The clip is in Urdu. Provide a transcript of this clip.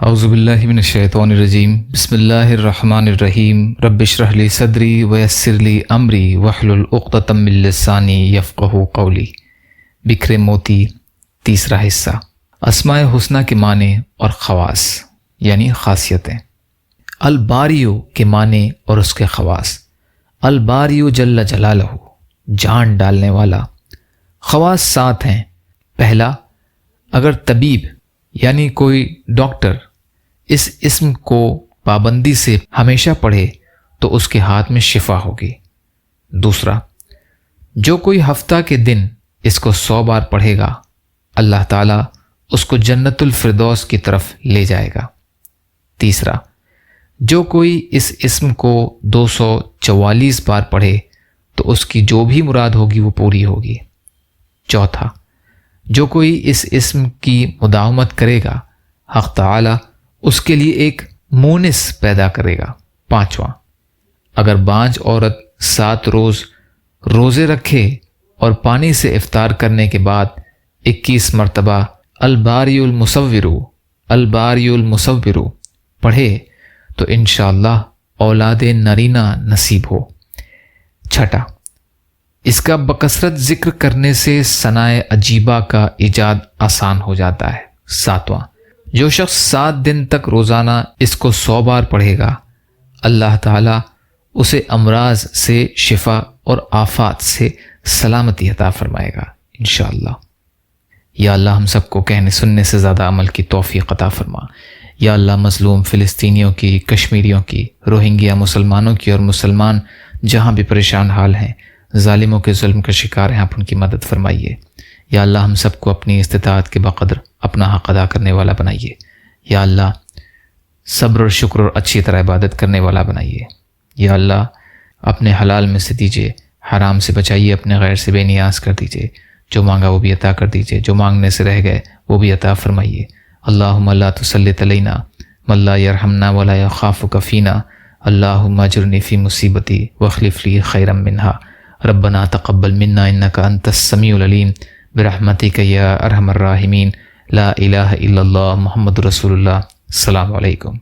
اعوذ باللہ من الشیطان الرجیم بسم اللہ الرحمن الرحیم رب اشرح لی صدری ویسر لی امری واحلل عقدۃ من لسانی یفقہوا قولی۔ بکھرے موتی، تیسرا حصہ۔ اسماء حسنہ کے معنی اور خواص یعنی خاصیتیں۔ الباریو کے معنی اور اس کے خواص۔ الباریو جل جلالہ، جان ڈالنے والا۔ خواص 7 ہیں۔ پہلا، اگر طبیب یعنی کوئی ڈاکٹر اس اسم کو پابندی سے ہمیشہ پڑھے تو اس کے ہاتھ میں شفا ہوگی۔ دوسرا، جو کوئی ہفتہ کے دن اس کو 100 بار پڑھے گا اللہ تعالیٰ اس کو جنت الفردوس کی طرف لے جائے گا۔ تیسرا، جو کوئی اس اسم کو 244 بار پڑھے تو اس کی جو بھی مراد ہوگی وہ پوری ہوگی۔ چوتھا، جو کوئی اس اسم کی مداومت کرے گا حق تعالی اس کے لیے ایک مونس پیدا کرے گا۔ پانچواں، اگر بانجھ عورت 7 روز روزے رکھے اور پانی سے افطار کرنے کے بعد 21 مرتبہ الباری الباری المصور پڑھے تو انشاءاللہ اولاد نرینہ نصیب ہو۔ چھٹا، اس کا بکثرت ذکر کرنے سے ثنائے عجیبہ کا ایجاد آسان ہو جاتا ہے۔ ساتواں، جو شخص 7 دن تک روزانہ اس کو 100 بار پڑھے گا اللہ تعالیٰ اسے امراض سے شفا اور آفات سے سلامتی عطا فرمائے گا انشاءاللہ۔ یا اللہ ہم سب کو کہنے سننے سے زیادہ عمل کی توفیق عطا فرما۔ یا اللہ مظلوم فلسطینیوں کی، کشمیریوں کی، روہنگیا مسلمانوں کی اور مسلمان جہاں بھی پریشان حال ہیں، ظالموں کے ظلم کا شکار ہیں، آپ ان کی مدد فرمائیے۔ یا اللہ ہم سب کو اپنی استطاعت کے بقدر اپنا حق ادا کرنے والا بنائیے۔ یا اللہ صبر اور شکر اور اچھی طرح عبادت کرنے والا بنائیے۔ یا اللہ اپنے حلال میں سے دیجیے، حرام سے بچائیے، اپنے غیر سے بے نیاز کر دیجیے، جو مانگا وہ بھی عطا کر دیجیے، جو مانگنے سے رہ گئے وہ بھی عطا فرمائیے۔ اللہم لا تسلط علینا من لا یرحمنا ولا یخافک فینا، اللہم اجرنی فی مصیبتی واخلف لی خیرا منہا، ربنا تقبل منا انک انت السمیع العلیم برحمتک یا ارحم الراحمین، لا الہ الا اللہ محمد رسول اللہ۔ السلام علیکم۔